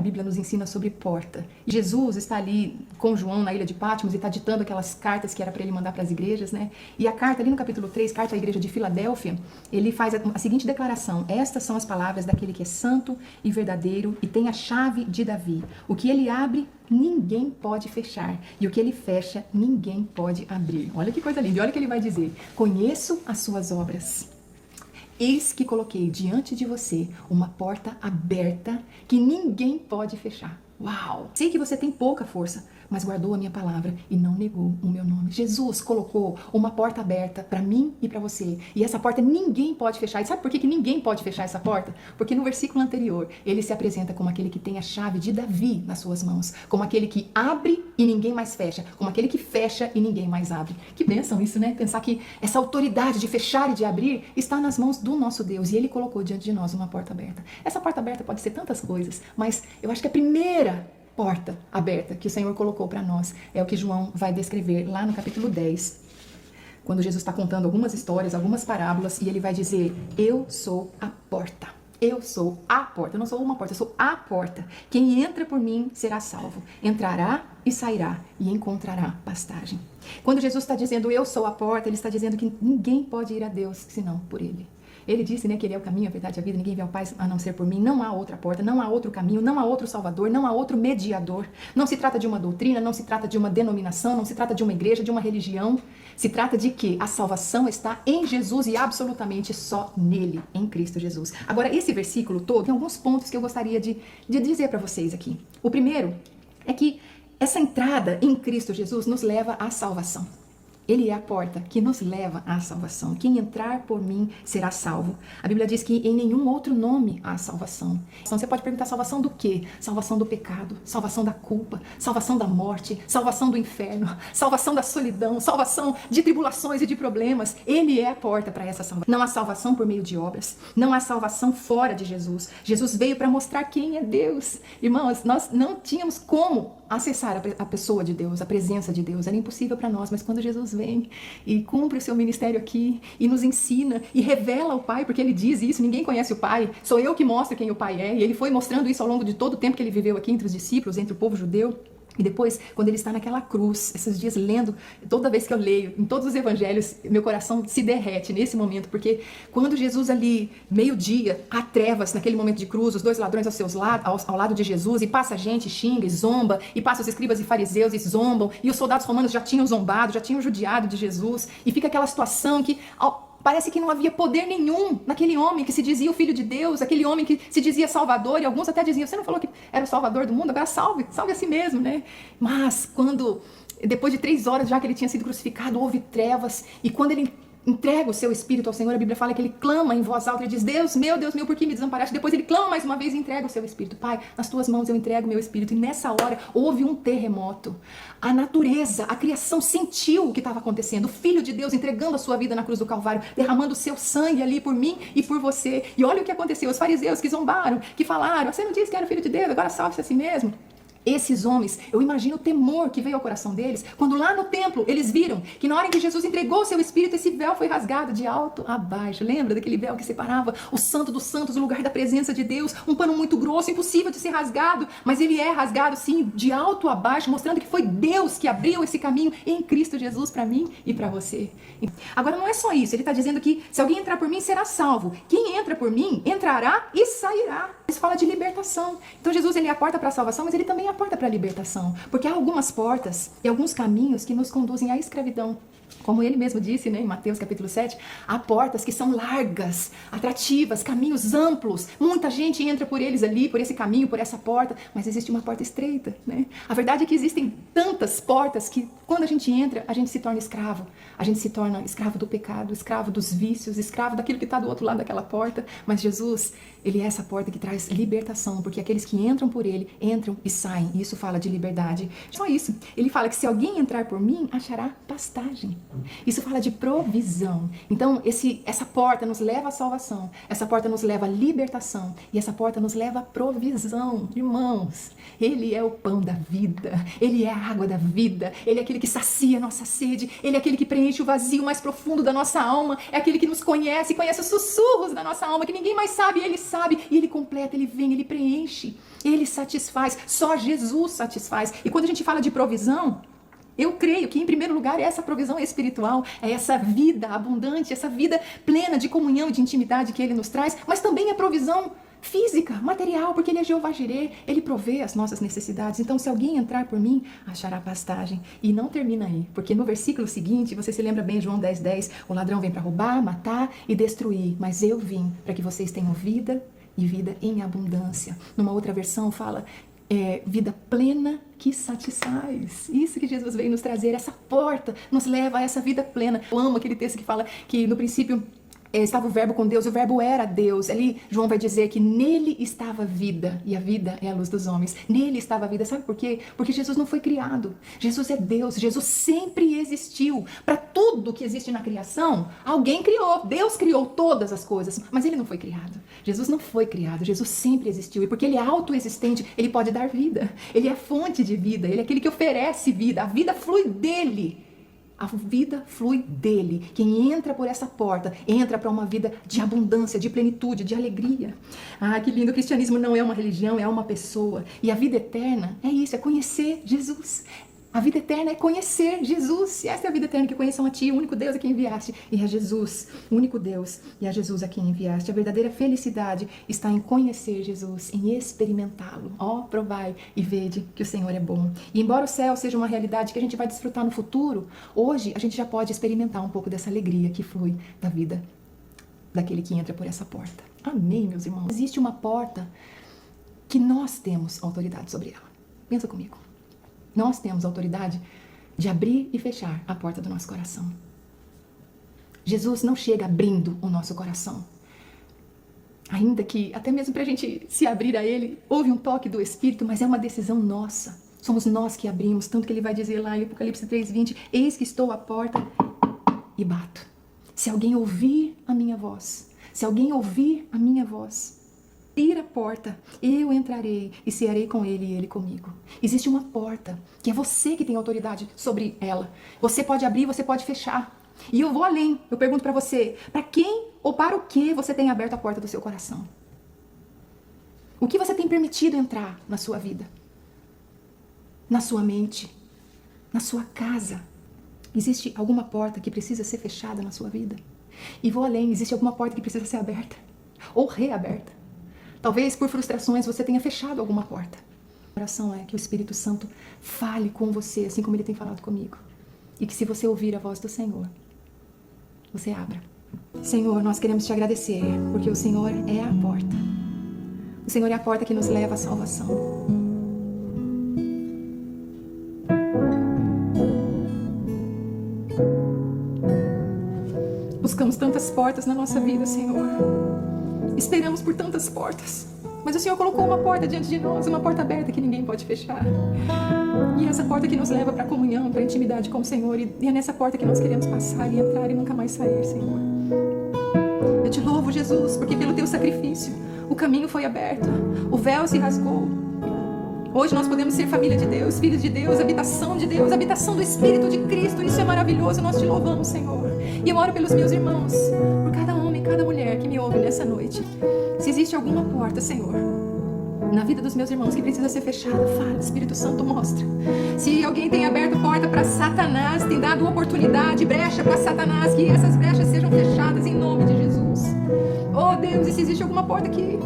Bíblia nos ensina sobre porta. Jesus está ali com João na ilha de Patmos e está ditando aquelas cartas que era para ele mandar para as igrejas, né? E a carta ali no capítulo 3, carta à igreja de Filadélfia, ele faz a seguinte declaração: estas são as palavras daquele que é santo e verdadeiro e tem a chave de Davi. O que ele abre, ninguém pode fechar. E o que ele fecha, ninguém pode abrir. Olha que coisa linda. E olha o que ele vai dizer: conheço as suas obras. Eis que coloquei diante de você uma porta aberta que ninguém pode fechar. Uau! Sei que você tem pouca força, mas guardou a minha palavra e não negou o meu nome. Jesus colocou uma porta aberta para mim e para você. E essa porta ninguém pode fechar. E sabe por que ninguém pode fechar essa porta? Porque no versículo anterior, ele se apresenta como aquele que tem a chave de Davi nas suas mãos. Como aquele que abre e ninguém mais fecha. Como aquele que fecha e ninguém mais abre. Que bênção isso, né? Pensar que essa autoridade de fechar e de abrir está nas mãos do nosso Deus. E ele colocou diante de nós uma porta aberta. Essa porta aberta pode ser tantas coisas, mas eu acho que a primeira porta aberta que o Senhor colocou para nós é o que João vai descrever lá no capítulo 10, quando Jesus está contando algumas histórias, algumas parábolas, e ele vai dizer: eu sou a porta. Eu sou a porta. Eu não sou uma porta, eu sou a porta. Quem entra por mim será salvo. Entrará e sairá e encontrará pastagem. Quando Jesus está dizendo eu sou a porta, ele está dizendo que ninguém pode ir a Deus senão por ele. Ele disse, né, que ele é o caminho, a verdade e a vida, ninguém vê ao Pai a não ser por mim. Não há outra porta, não há outro caminho, não há outro salvador, não há outro mediador. Não se trata de uma doutrina, não se trata de uma denominação, não se trata de uma igreja, de uma religião. Se trata de que a salvação está em Jesus e absolutamente só nele, em Cristo Jesus. Agora, esse versículo todo tem alguns pontos que eu gostaria de dizer para vocês aqui. O primeiro é que essa entrada em Cristo Jesus nos leva à salvação. Ele é a porta que nos leva à salvação. Quem entrar por mim será salvo. A Bíblia diz que em nenhum outro nome há salvação. Então você pode perguntar: salvação do quê? Salvação do pecado, salvação da culpa, salvação da morte, salvação do inferno, salvação da solidão, salvação de tribulações e de problemas. Ele é a porta para essa salvação. Não há salvação por meio de obras, não há salvação fora de Jesus. Jesus veio para mostrar quem é Deus. Irmãos, nós não tínhamos como acessar a pessoa de Deus, a presença de Deus. Era impossível para nós, mas quando Jesus vem e cumpre o seu ministério aqui e nos ensina e revela o Pai, porque ele diz isso: ninguém conhece o Pai, sou eu que mostro quem o Pai é. E ele foi mostrando isso ao longo de todo o tempo que ele viveu aqui entre os discípulos, entre o povo judeu. E depois, quando ele está naquela cruz, esses dias lendo, toda vez que eu leio, em todos os evangelhos, meu coração se derrete nesse momento, porque quando Jesus ali, meio-dia, há trevas naquele momento de cruz, os dois ladrões ao lado de Jesus, e passa a gente, xinga e zomba, e passa os escribas e fariseus e zombam, e os soldados romanos já tinham zombado, já tinham judiado de Jesus, e fica aquela situação que parece que não havia poder nenhum naquele homem que se dizia o Filho de Deus, aquele homem que se dizia Salvador, e alguns até diziam: você não falou que era o Salvador do mundo? Agora salve a si mesmo, né? Mas quando, depois de 3 horas já que ele tinha sido crucificado, houve trevas, e quando ele entrega o seu espírito ao Senhor, a Bíblia fala que ele clama em voz alta, ele diz: Deus meu, por que me desamparaste? Depois ele clama mais uma vez e entrega o seu espírito. Pai, nas tuas mãos eu entrego o meu espírito. E nessa hora houve um terremoto. A natureza, a criação sentiu o que estava acontecendo. O Filho de Deus entregando a sua vida na cruz do Calvário, derramando o seu sangue ali por mim e por você. E olha o que aconteceu. Os fariseus que zombaram, que falaram: você não disse que era o Filho de Deus, agora salve-se a si mesmo. Esses homens, eu imagino o temor que veio ao coração deles, quando lá no templo eles viram que na hora em que Jesus entregou o seu espírito, esse véu foi rasgado de alto a baixo. Lembra daquele véu que separava o santo dos santos, o lugar da presença de Deus? Um pano muito grosso, impossível de ser rasgado, mas ele é rasgado sim, de alto a baixo, mostrando que foi Deus que abriu esse caminho em Cristo Jesus para mim e para você. Agora não é só isso, ele está dizendo que se alguém entrar por mim será salvo. Quem entra por mim entrará e sairá. Isso fala de libertação. Então Jesus, ele é a porta para a salvação, mas ele também é a porta para a libertação, porque há algumas portas e alguns caminhos que nos conduzem à escravidão. Como ele mesmo disse, né, em Mateus capítulo 7, há portas que são largas, atrativas, caminhos amplos. Muita gente entra por eles ali, por esse caminho, por essa porta, mas existe uma porta estreita, né? A verdade é que existem tantas portas que quando a gente entra, a gente se torna escravo. A gente se torna escravo do pecado, escravo dos vícios, escravo daquilo que está do outro lado daquela porta. Mas Jesus, ele é essa porta que traz libertação, porque aqueles que entram por ele, entram e saem. E isso fala de liberdade. Só isso. Ele fala que se alguém entrar por mim, achará pastagem. Isso fala de provisão. Então, essa porta nos leva à salvação, essa porta nos leva à libertação e essa porta nos leva à provisão. Irmãos, ele é o pão da vida, ele é a água da vida, ele é aquele que sacia a nossa sede, ele é aquele que preenche o vazio mais profundo da nossa alma, é aquele que nos conhece os sussurros da nossa alma, que ninguém mais sabe, ele sabe, e ele completa, ele vem, ele preenche. Ele satisfaz, só Jesus satisfaz. E quando a gente fala de provisão, eu creio que, em primeiro lugar, é essa provisão espiritual, é essa vida abundante, essa vida plena de comunhão e de intimidade que Ele nos traz, mas também é provisão física, material, porque Ele é Jeová Jireh, Ele provê as nossas necessidades. Então, se alguém entrar por mim, achará pastagem. E não termina aí, porque no versículo seguinte, você se lembra bem, João 10:10, o ladrão vem para roubar, matar e destruir, mas eu vim para que vocês tenham vida e vida em abundância. Numa outra versão fala vida plena que satisfaz. Isso que Jesus veio nos trazer, essa porta nos leva a essa vida plena. Eu amo aquele texto que fala que no princípio estava o verbo com Deus, o verbo era Deus. Ali João vai dizer que nele estava vida, e a vida é a luz dos homens. Nele estava a vida, sabe por quê? Porque Jesus não foi criado. Jesus é Deus, Jesus sempre existiu. Para tudo que existe na criação, alguém criou. Deus criou todas as coisas, mas ele não foi criado. Jesus não foi criado, Jesus sempre existiu. E porque ele é autoexistente, ele pode dar vida. Ele é fonte de vida, ele é aquele que oferece vida. A vida flui dele. A vida flui dele. Quem entra por essa porta, entra para uma vida de abundância, de plenitude, de alegria. Ah, que lindo! O cristianismo não é uma religião, é uma pessoa. E a vida eterna é isso, é conhecer Jesus. A vida eterna é conhecer Jesus. E essa é a vida eterna, que conheçam a Ti, o único Deus a quem enviaste, e a Jesus, o único Deus, e a Jesus a quem enviaste. A verdadeira felicidade está em conhecer Jesus, em experimentá-lo. Ó, provai e vede que o Senhor é bom. E embora o céu seja uma realidade que a gente vai desfrutar no futuro, hoje a gente já pode experimentar um pouco dessa alegria que flui da vida daquele que entra por essa porta. Amém, meus irmãos? Existe uma porta que nós temos autoridade sobre ela. Pensa comigo. Nós temos autoridade de abrir e fechar a porta do nosso coração. Jesus não chega abrindo o nosso coração. Ainda que, até mesmo para a gente se abrir a Ele, houve um toque do Espírito, mas é uma decisão nossa. Somos nós que abrimos, tanto que Ele vai dizer lá em Apocalipse 3:20, eis que estou à porta e bato. Se alguém ouvir a minha voz, se alguém ouvir a minha voz, abrir a porta, eu entrarei e cearei com ele e ele comigo. Existe uma porta, que é você que tem autoridade sobre ela. Você pode abrir, você pode fechar. E eu vou além, eu pergunto para você, para quem ou para o que você tem aberto a porta do seu coração? O que você tem permitido entrar na sua vida? Na sua mente? Na sua casa? Existe alguma porta que precisa ser fechada na sua vida? E vou além, existe alguma porta que precisa ser aberta? Ou reaberta? Talvez por frustrações você tenha fechado alguma porta. A oração é que o Espírito Santo fale com você, assim como Ele tem falado comigo. E que se você ouvir a voz do Senhor, você abra. Senhor, nós queremos Te agradecer, porque o Senhor é a porta. O Senhor é a porta que nos leva à salvação. Buscamos tantas portas na nossa vida, Senhor. Esperamos por tantas portas, mas o Senhor colocou uma porta diante de nós, uma porta aberta que ninguém pode fechar. E essa porta que nos leva para a comunhão, para a intimidade com o Senhor, e é nessa porta que nós queremos passar e entrar e nunca mais sair, Senhor. Eu Te louvo, Jesus, porque pelo Teu sacrifício o caminho foi aberto, o véu se rasgou. Hoje nós podemos ser família de Deus, filhos de Deus, habitação do Espírito de Cristo. Isso é maravilhoso, nós Te louvamos, Senhor. E eu oro pelos meus irmãos, por cada homem, cada mulher que me ouve nessa noite. Se existe alguma porta, Senhor, na vida dos meus irmãos que precisa ser fechada, fala, Espírito Santo, mostra. Se alguém tem aberto porta para Satanás, tem dado oportunidade, brecha para Satanás, que essas brechas sejam fechadas em nome de Jesus. Oh Deus, e se existe alguma porta que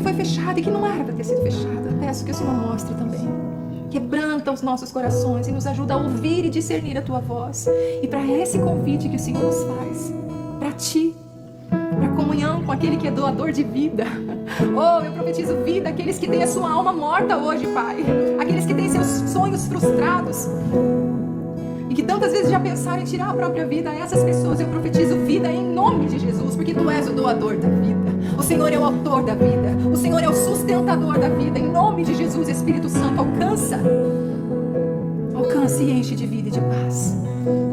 foi fechada e que não era para ter sido fechada, peço que o Senhor mostre também. Quebranta os nossos corações e nos ajuda a ouvir e discernir a Tua voz. E para esse convite que o Senhor nos faz, para Ti, para comunhão com aquele que é doador de vida. Oh, eu profetizo vida àqueles que têm a sua alma morta hoje, Pai. Aqueles que têm seus sonhos frustrados e que tantas vezes já pensaram em tirar a própria vida. A essas pessoas eu profetizo vida em nome de Jesus, porque Tu és o doador da vida. O Senhor é o autor da vida. O Senhor é o sustentador da vida. Em nome de Jesus, Espírito Santo, alcança e enche de vida e de paz.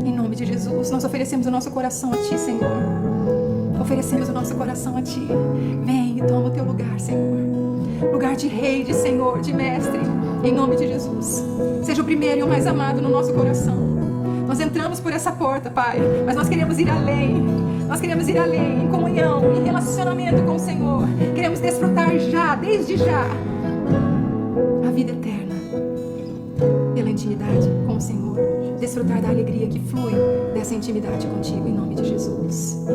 Em nome de Jesus, nós oferecemos o nosso coração a Ti, Senhor. Oferecemos o nosso coração a Ti. Vem e toma o Teu lugar, Senhor. Lugar de rei, de Senhor, de mestre. Em nome de Jesus. Seja o primeiro e o mais amado no nosso coração. Nós entramos por essa porta, Pai, mas nós queremos ir além. Nós queremos ir além, em comunhão, em relacionamento com o Senhor. Queremos desfrutar já, desde já, vida eterna pela intimidade com o Senhor. Desfrutar da alegria que flui dessa intimidade contigo, em nome de Jesus.